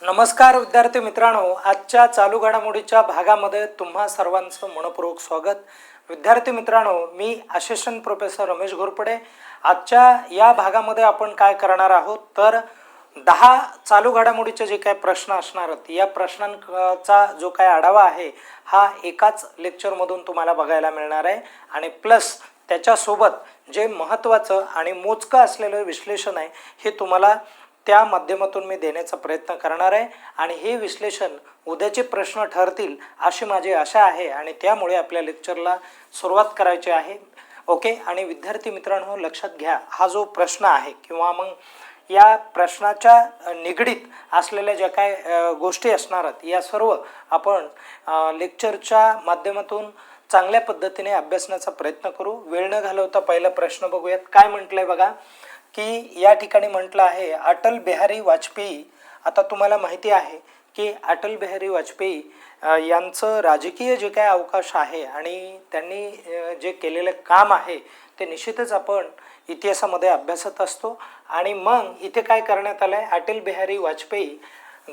नमस्कार विद्यार्थी मित्रांनो, आजच्या चालू घडामोडीच्या भागामध्ये तुम्हा सर्वांचं मनपूर्वक स्वागत. विद्यार्थी मित्रांनो, मी असिस्टंट प्रोफेसर रमेश घोरपडे. आजच्या या भागामध्ये आपण काय करणार आहोत तर 10 चालू घडामोडीचे जे काही प्रश्न असणार आहेत या प्रश्नांचा जो काही आढावा आहे हा एकाच लेक्चरमधून तुम्हाला बघायला मिळणार आहे आणि प्लस त्याच्यासोबत जे महत्त्वाचं आणि मोजकं असलेलं विश्लेषण आहे हे तुम्हाला त्या माध्यमातून मी देण्याचा प्रयत्न करणार आहे आणि हे विश्लेषण उद्याचे प्रश्न ठरतील अशी माझी आशा आहे आणि त्यामुळे आपल्या लेक्चरला सुरुवात करायची आहे. ओके. आणि विद्यार्थी मित्रांनो, लक्षात घ्या, हा जो प्रश्न आहे किंवा मग या प्रश्नाच्या निगडीत असलेल्या ज्या काय गोष्टी असणार आहेत या सर्व आपण लेक्चरच्या माध्यमातून चांगल्या पद्धतीने अभ्यासण्याचा प्रयत्न करू. वेळ न घालवता पहिला प्रश्न बघूयात. काय म्हटलंय बघा की या ठिकाणी म्हटलं आहे अटल बिहारी वाजपेयी. आता तुम्हाला माहिती आहे की अटल बिहारी वाजपेयी यांचं राजकीय जे काय अवकाश आहे आणि त्यांनी जे केलेलं काम आहे ते निश्चितच आपण इतिहासामध्ये अभ्यासत असतो. आणि मग इथे काय करण्यात आलं आहे, Atal Bihari Vajpayee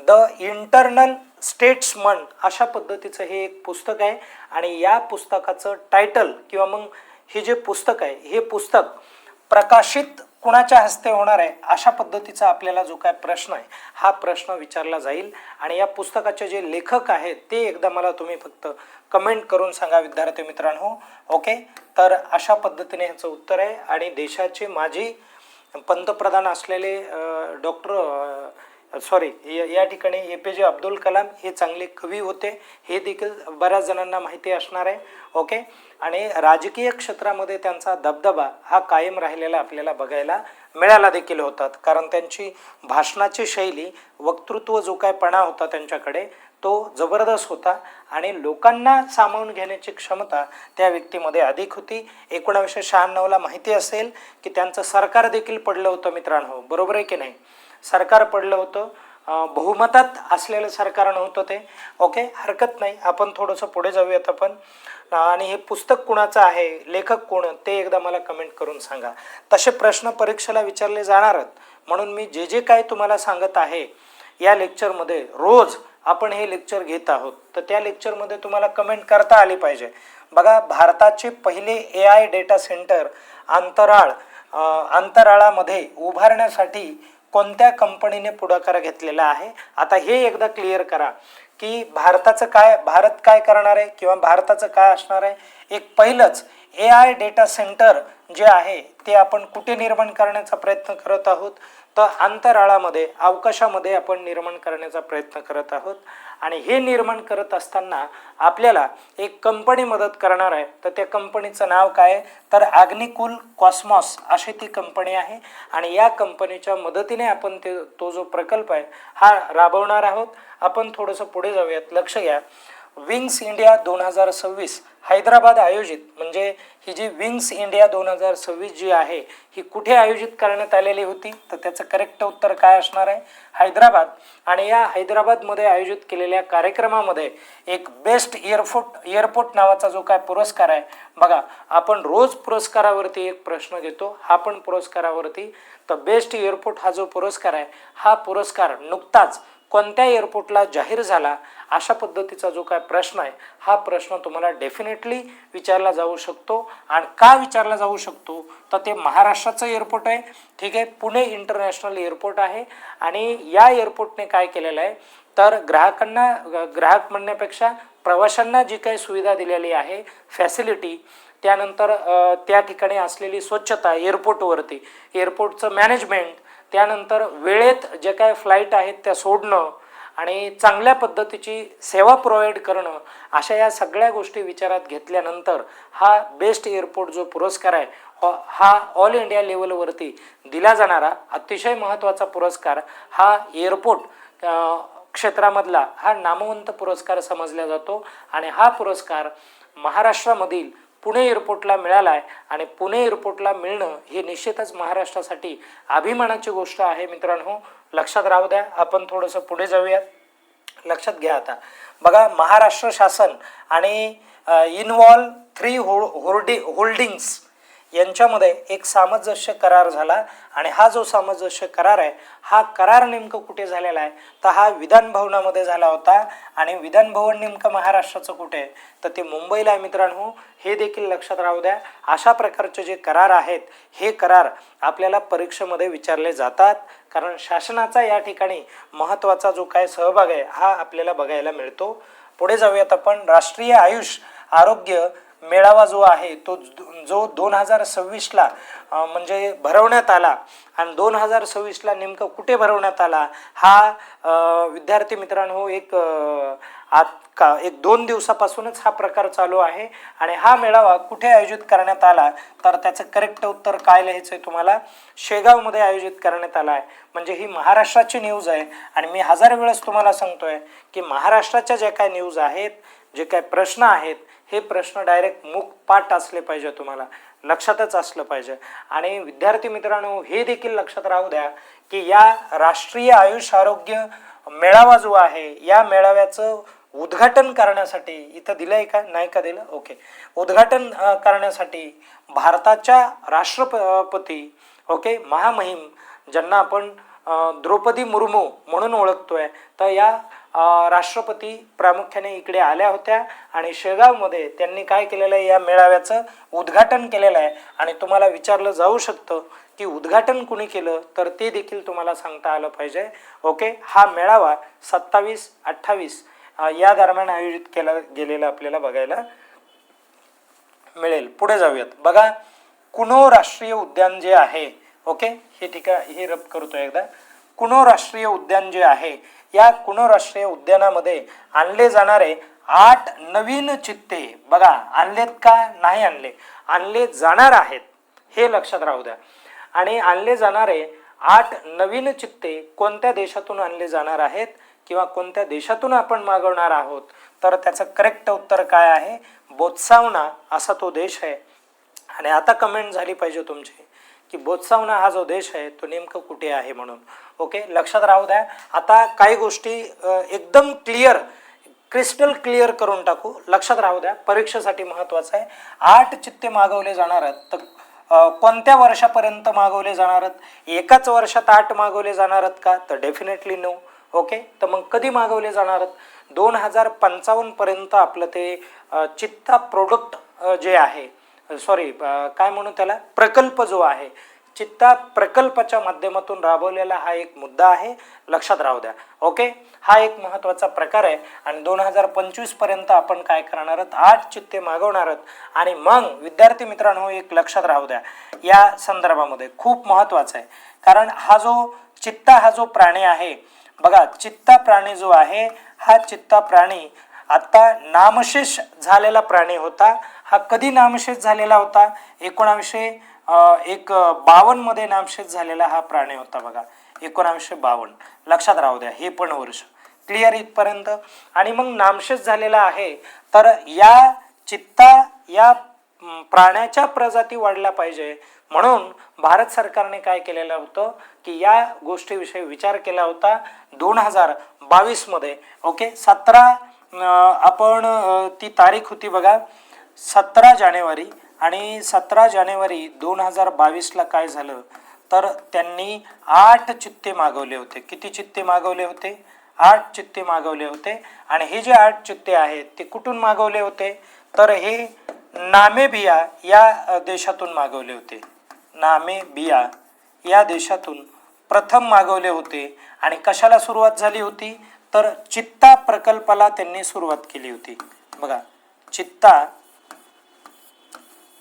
the internal statesman अशा पद्धतीचं हे एक पुस्तक आहे आणि या पुस्तकाचं टायटल किंवा मग हे जे पुस्तक आहे हे पुस्तक प्रकाशित कुणाच्या हस्ते होणार आहे अशा पद्धतीचा आपल्याला जो काय प्रश्न आहे हा प्रश्न विचारला जाईल. आणि या पुस्तकाचे जे लेखक आहेत ते एकदा मला तुम्ही फक्त कमेंट करून सांगा विद्यार्थी मित्रांनो. ओके. तर अशा पद्धतीने ह्याचं उत्तर आहे. आणि देशाचे माजी पंतप्रधान असलेले या ठिकाणी APJ अब्दुल कलाम हे चांगले कवी होते, हे देखील बऱ्याच जणांना माहिती असणार आहे. ओके. आणि राजकीय क्षेत्रामध्ये त्यांचा दबदबा हा कायम राहिलेला आपल्याला बघायला मिळाला देखील होतात, कारण त्यांची भाषणाची शैली, वक्तृत्व जो काय पणा होता त्यांच्याकडे तो जबरदस्त होता आणि लोकांना सामावून घेण्याची क्षमता त्या व्यक्तीमध्ये अधिक होती. 1996ला माहिती असेल की त्यांचं सरकार देखील पडलं होतं मित्रांनो, बरोबर आहे की नाही. सरकार पडलं होतं, बहुमतात असलेलं सरकार नव्हतं ते. ओके. हरकत नाही, आपण थोडंसं पुढे जाऊयात आपण. आणि हे पुस्तक कुणाचं आहे, लेखक कोण, ते एकदा मला कमेंट करून सांगा. तसे प्रश्न परीक्षेला विचारले जाणार आहेत म्हणून मी जे जे काय तुम्हाला सांगत आहे या लेक्चरमध्ये, रोज आपण हे लेक्चर घेत आहोत तर त्या लेक्चरमध्ये तुम्हाला कमेंट करता आली पाहिजे. बघा, भारताचे पहिले AI डेटा सेंटर अंतराळामध्ये उभारण्यासाठी कोणत्या कंपनीने पुढाकार घेतलेला आहे. आता हे एकदा क्लिअर करा की भारत काय करणार आहे किंवा भारताचं काय असणार आहे. एक पहिलंच AI डेटा सेंटर जे आहे ते आपण कुठे निर्माण करण्याचा प्रयत्न करत आहोत तर अंतराळामध्ये, अवकाशामध्ये आपण निर्माण करण्याचा प्रयत्न करत आहोत. आणि हे निर्माण करत असताना आपल्याला एक कंपनी मदत करणार आहे, तर त्या कंपनीचं नाव काय तर अग्निकुल कॉस्मॉस अशी ती कंपनी आहे. आणि या कंपनीच्या मदतीने आपण तो जो प्रकल्प आहे हा राबवणार आहोत. आपण थोडंसं पुढे जाऊयात. लक्ष घ्या, विंग्स इंडिया 2026 हैदराबाद आयोजित, म्हणजे ही जी विंग्स इंडिया 2026 जी आहे ही कुठे आयोजित करण्यात आलेली होती तर त्याचं करेक्ट उत्तर काय असणार आहे, हैदराबाद. आणि या हैदराबादमध्ये आयोजित केलेल्या कार्यक्रमामध्ये एक बेस्ट एअरपोर्ट नावाचा जो काय पुरस्कार आहे, बघा आपण रोज पुरस्कारावरती एक प्रश्न घेतो, हा पण पुरस्कारावरती. तर बेस्ट एअरपोर्ट हा जो पुरस्कार आहे हा पुरस्कार नुकताच कोणत्या एअरपोर्टला जाहीर झाला अशा पद्धतीचा जो काय प्रश्न आहे हा प्रश्न तुम्हाला डेफिनेटली विचारला जाऊ शकतो. आणि का विचारला जाऊ शकतो तर ते महाराष्ट्राचं एअरपोर्ट आहे. ठीक आहे, पुणे इंटरनॅशनल एअरपोर्ट आहे. आणि या एअरपोर्टने काय केलेलं आहे तर ग्राहक म्हणण्यापेक्षा प्रवाशांना जी काही सुविधा दिलेली आहे, फॅसिलिटी, त्यानंतर त्या ठिकाणी असलेली स्वच्छता एअरपोर्टवरती, एअरपोर्टचं मॅनेजमेंट, त्यानंतर वेळेत जे काय फ्लाईट आहेत त्या सोडणं आणि चांगल्या पद्धतीची सेवा प्रोव्हाइड करणं, अशा या सगळ्या गोष्टी विचारात घेतल्यानंतर हा बेस्ट एअरपोर्ट जो पुरस्कार आहे हा ऑल इंडिया लेवलवरती दिला जाणारा अतिशय महत्त्वाचा पुरस्कार हा एअरपोर्ट क्षेत्रामधला हा नामवंत पुरस्कार समजला जातो. आणि हा पुरस्कार महाराष्ट्रामधील पुणे एअरपोर्टला मिळाला आहे. आणि पुणे एअरपोर्टला मिळणं हे निश्चितच महाराष्ट्रासाठी अभिमानाची गोष्ट आहे मित्रांनो, लक्षात राहू द्या. आपण थोडंसं पुढे जाऊयात. लक्षात घ्या, आता बघा, महाराष्ट्र शासन आणि इन्व्हॉल्व 3 होल्डिंग्स यांच्यामध्ये एक सामंजस्य करार झाला आणि हा जो सामंजस्य करार आहे हा करार नेमकं कुठे झालेला आहे तर हा विधान भवनामध्ये झाला होता. आणि विधान भवन नेमकं महाराष्ट्राचं कुठे आहे तर ते मुंबईला आहे मित्रांनो, हे देखील लक्षात राहू द्या. अशा प्रकारचे जे करार आहेत हे करार आपल्याला परीक्षेमध्ये विचारले जातात, कारण शासनाचा या ठिकाणी महत्त्वाचा जो काय सहभाग आहे हा आपल्याला बघायला मिळतो. पुढे जाऊयात आपण. राष्ट्रीय आयुष आरोग्य मेळावा जो आहे तो जो 2026ला म्हणजे भरवण्यात आला आणि 2026ला नेमकं कुठे भरवण्यात आला हा विद्यार्थी मित्रांनो एक 2 दिवसापासूनच हा प्रकार चालू आहे. आणि हा मेळावा कुठे आयोजित करण्यात आला तर त्याचं करेक्ट उत्तर काय लिहायचं आहे तुम्हाला, शेगावमध्ये आयोजित करण्यात आला आहे. म्हणजे ही महाराष्ट्राची न्यूज आहे आणि मी 1000 वेळेस तुम्हाला सांगतोय की महाराष्ट्राच्या ज्या काय न्यूज आहेत, जे काय प्रश्न आहेत हे प्रश्न डायरेक्ट मुखपाठ असले पाहिजे, तुम्हाला लक्षातच असलं पाहिजे. आणि विद्यार्थी मित्रांनो हे देखील लक्षात राहू द्या की या राष्ट्रीय आयुष आरोग्य मेळावा जो आहे या मेळाव्याचं उद्घाटन करण्यासाठी इथं दिलंय का नाही का दिलं, ओके, उद्घाटन करण्यासाठी भारताच्या राष्ट्रपती ओके महामहिम ज्यांना आपण द्रौपदी मुर्मू म्हणून ओळखतोय, तर या राष्ट्रपती प्रामुख्याने इकडे आल्या होत्या आणि शेगावमध्ये त्यांनी काय केलेलं आहे या मेळाव्याचं उद्घाटन केलेलं आहे. आणि तुम्हाला विचारलं जाऊ शकतं की उद्घाटन कुणी केलं तर ते देखील तुम्हाला सांगता आलं पाहिजे. ओके, हा मेळावा 27-28 या दरम्यान आयोजित केला गेलेला आपल्याला बघायला मिळेल. पुढे जाऊयात. बघा, कुनो राष्ट्रीय उद्यान जे आहे, ओके, हे हे रब करतोय एकदा. कुनो राष्ट्रीय उद्यान जे आहे या कुनो राष्ट्रीय उद्यानामध्ये आणले जाणारे 8 नवीन चित्ते, बघा आणलेत का नाही आणले, आणले जाणार आहेत हे लक्षात राहू द्या. आणि आणले जाणारे 8 नवीन चित्ते कोणत्या देशातून आणले जाणार आहेत किंवा कोणत्या देशातून आपण मागवणार आहोत तर त्याचं करेक्ट उत्तर काय आहे, बोत्सवाना असा तो देश आहे. आणि आता कमेंट झाली पाहिजे तुमची की बोत्सवाना हा जो देश आहे तो नेमकं कुठे आहे म्हणून. ओके, लक्षात राहू द्या. आता काही गोष्टी एकदम क्रिस्टल क्लिअर करून टाकू, लक्षात राहू द्या, परीक्षेसाठी महत्त्वाचं आहे. 8 चित्ते मागवले जाणार आहेत तर कोणत्या वर्षापर्यंत मागवले जाणार आहेत, एकाच वर्षात 8 मागवले जाणार आहेत का तर डेफिनेटली नो. ओके, तर मग कधी मागवले जाणार आहेत, 2055 पर्यंत आपलं ते चित्ता प्रोडक्ट जे आहे, सॉरी काय म्हणू त्याला, प्रकल्प जो आहे, चित्ता प्रकल्पाच्या माध्यमातून राबवलेला हा एक मुद्दा आहे, लक्षात राहू द्या. ओके, हा एक महत्त्वाचा प्रकार आहे. आणि 2025 पर्यंत आपण काय करणार आहोत, 8 चित्ते मागवणार आहोत. आणि मग विद्यार्थी मित्रांनो एक लक्षात राहू द्या, या संदर्भामध्ये खूप महत्त्वाचं आहे, कारण हा जो प्राणी आहे, बघा चित्ता प्राणी जो आहे हा चित्ता प्राणी आता नामशेष झालेला प्राणी होता. हा कधी नामशेष झालेला होता, 1952 मध्ये नामशेष झालेला हा प्राणी होता. बघा 1952, लक्षात राहू द्या, हे पण वर्ष क्लिअर इथपर्यंत. आणि मग नामशेष झालेला आहे तर या प्राण्याच्या प्रजाती वाढल्या पाहिजे म्हणून भारत सरकारने काय केलेलं होतं की या गोष्टीविषयी विचार केला होता 2022 मध्ये. ओके, 17 आपण ती तारीख होती बघा 17 जानेवारी. आणि 17 जानेवारी 2022ला काय झालं तर त्यांनी 8 चित्ते मागवले होते. किती चित्ते मागवले होते, 8 चित्ते मागवले होते. आणि हे जे 8 चित्ते आहेत ते कुठून मागवले होते तर हे नामेबिया या देशातून मागवले होते. नामेबिया या देशातून प्रथम मागवले होते. आणि कशाला सुरुवात झाली होती तर चित्ता प्रकल्पाला त्यांनी सुरुवात केली होती. बघा, चित्ता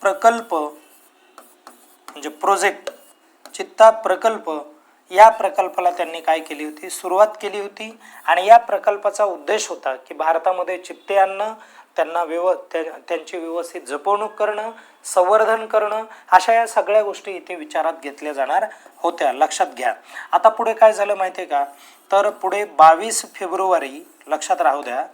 प्रकल्प म्हणजे प्रोजेक्ट, चित्ता प्रकल्प या प्रकल्पाला त्यांनी काय केली होती, सुरुवात केली होती. आणि या प्रकल्पाचा उद्देश होता की भारतामध्ये चित्ते आणणं, त्यांना त्यांची व्यवस्थित जपवणूक करणं, संवर्धन करणं, अशा या सगळ्या गोष्टी इथे विचारात घेतल्या जाणार होत्या, लक्षात घ्या. आता पुढे काय झालं माहिती आहे का, तर पुढे 22 फेब्रुवारी लक्षात राहू द्या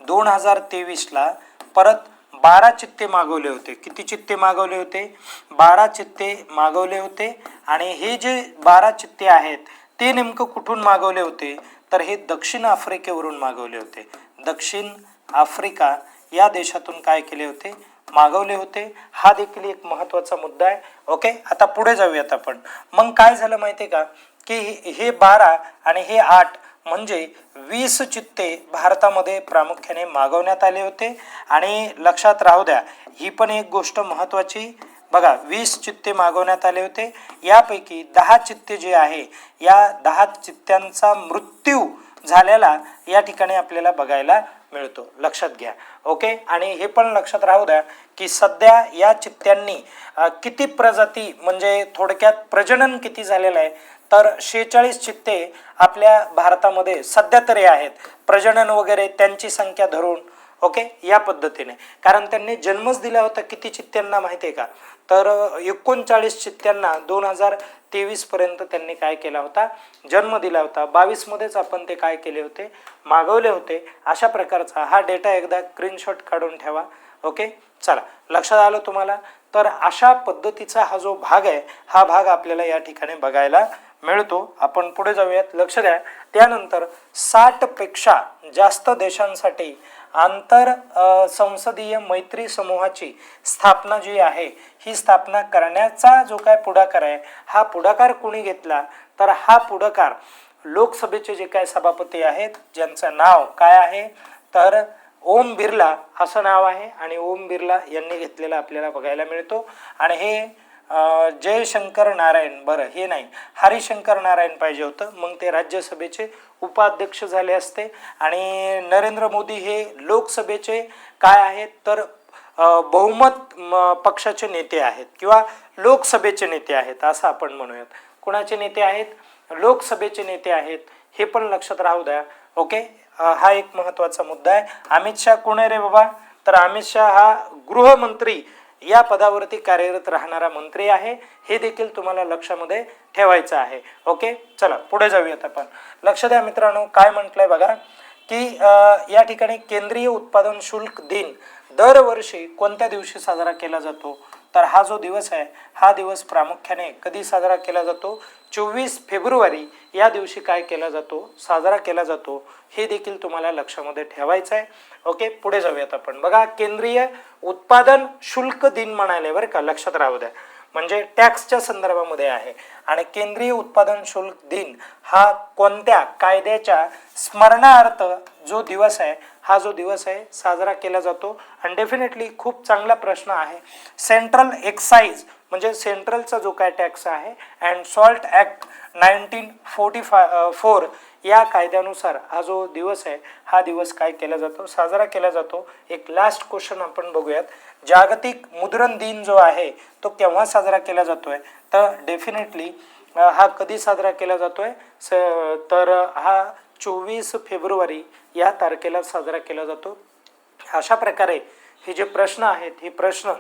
2023ला परत 12 चित्ते मागवले होते. किती चित्ते मागवले होते, 12 चित्ते मागवले होते. आणि हे जे 12 चित्ते आहेत ते नेमकं कुठून मागवले होते तर हे दक्षिण आफ्रिकेवरून मागवले होते. दक्षिण आफ्रिका या देशातून काय केले होते, मागवले होते, हा देखील एक महत्त्वाचा मुद्दा आहे. ओके, आता पुढे जाऊयात आपण. मग काय झालं माहिती आहे का, की हे 12 आणि हे 8 म्हणजे 20 चित्ते भारतामध्ये प्रामुख्याने मागवण्यात आले होते. आणि लक्षात राहू द्या, ही पण एक गोष्ट महत्त्वाची बघा, 20 चित्ते मागवण्यात आले होते. यापैकी 10 चित्ते जे आहे, या 10 चित्त्यांचा मृत्यू झालेला या ठिकाणी आपल्याला बघायला मिळतो, लक्षात घ्या. ओके, आणि हे पण लक्षात राहू द्या की सध्या या चित्त्यांनी किती प्रजाती म्हणजे थोडक्यात प्रजनन किती झालेलं आहे, तर 46 चित्ते आपल्या भारतामध्ये सध्या तरी आहेत. प्रजनन वगैरे त्यांची संख्या धरून ओके या पद्धतीने, कारण त्यांनी जन्मच दिला होता किती चित्त्यांना माहिती आहे का, तर 39 चित्त्यांना 2023 पर्यंत त्यांनी काय केला होता, जन्म दिला होता. 22 मध्येच आपण ते काय केले होते, मागवले होते. अशा प्रकारचा हा डेटा एकदा स्क्रीनशॉट काढून ठेवा. ओके, चला लक्षात आलं तुम्हाला. तर अशा पद्धतीचा हा जो भाग आहे, हा भाग आपल्याला या ठिकाणी बघायला मिळतो. आपण पुढे जाऊयात, लक्ष द्या. त्यानंतर 60 पेक्षा जास्त देशांसाठी आंतर संसदीय मैत्री समूहाची स्थापना जी आहे, ही स्थापना करण्याचा जो काय पुढाकार आहे, हा पुढाकार कोणी घेतला, तर हा पुढाकार लोकसभेचे जे काय सभापती आहेत, ज्यांचं नाव काय आहे, तर ओम बिर्ला असं नाव आहे. आणि ओम बिर्ला यांनी घेतलेला आपल्याला बघायला मिळतो. आणि हे जयशंकर नारायण, बरं हे नाही, हरिशंकर नारायण पाहिजे होतं, मग ते राज्यसभेचे उपाध्यक्ष झाले असते. आणि नरेंद्र मोदी हे लोकसभेचे काय आहेत, तर बहुमत पक्षाचे नेते आहेत किंवा लोकसभेचे नेते आहेत असं आपण म्हणूयात. कुणाचे नेते आहेत, लोकसभेचे नेते आहेत, हे पण लक्षात राहू द्या. ओके, हा एक महत्त्वाचा मुद्दा आहे. अमित शहा कोण आहे रे बाबा, तर अमित शहा हा गृहमंत्री या पदावरती कार्यरत राहणारा मंत्री आहे, हे देखील तुम्हाला लक्षामध्ये ठेवायचं आहे. ओके, चला पुढे जाऊयात आपण. लक्ष द्या मित्रांनो, काय म्हटलंय बघा की या ठिकाणी केंद्रीय उत्पादन शुल्क दिन दरवर्षी कोणत्या दिवशी साजरा केला जातो, तर हा जो दिवस आहे, हा दिवस प्रामुख्याने कधी साजरा केला जातो, 24 फेब्रुवारी या दिवशी काय केला जातो, साजरा केला जातो, हे देखील तुम्हाला लक्षामध्ये ठेवायचं आहे. ओके, पुढे जाऊयात आपण. बघा, केंद्रीय उत्पादन शुल्क दिन म्हणाले बरं का, लक्षात राहू द्या, म्हणजे टॅक्सच्या संदर्भामध्ये आहे. आणि केंद्रीय उत्पादन शुल्क दिन हा कोणत्या कायद्याच्या स्मरणार्थ जो दिवस आहे, हा जो दिवस आहे साजरा केला जातो. आणि डेफिनेटली खूप चांगला प्रश्न आहे. सेंट्रल एक्साईज म्हणजे सेंट्रलचा जो काय टॅक्स आहे अँड सॉल्ट ॲक्ट 1944 या कायद्यानुसार हा जो दिवस आहे, हा दिवस काय केला जातो, साजरा केला जातो. एक लास्ट क्वेश्चन आपण बघूयात. जागतिक मुद्रण दिन जो आहे तो केव्हा साजरा केला जातोय, तर डेफिनेटली हा कधी साजरा केला जातोय, तर हा 24 फेब्रुवारी या तारखेला साजरा केला जातो. अशा प्रकारे हे जे प्रश्न आहेत, हे प्रश्न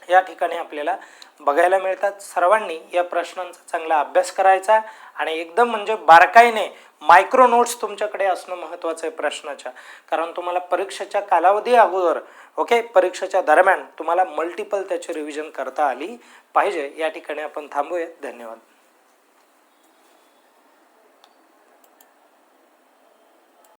या ठिकाणी आपल्याला बघायला मिळतात. सर्वांनी या प्रश्नांचा चांगला अभ्यास करायचा आणि एकदम म्हणजे बारकाईने मायक्रो नोट्स तुमच्याकडे असणं महत्त्वाचं आहे प्रश्नाच्या, कारण तुम्हाला परीक्षेच्या कालावधी अगोदर ओके, परीक्षेच्या दरम्यान तुम्हाला मल्टिपल त्याची रिव्हिजन करता आली पाहिजे. या ठिकाणी आपण थांबूया. धन्यवाद.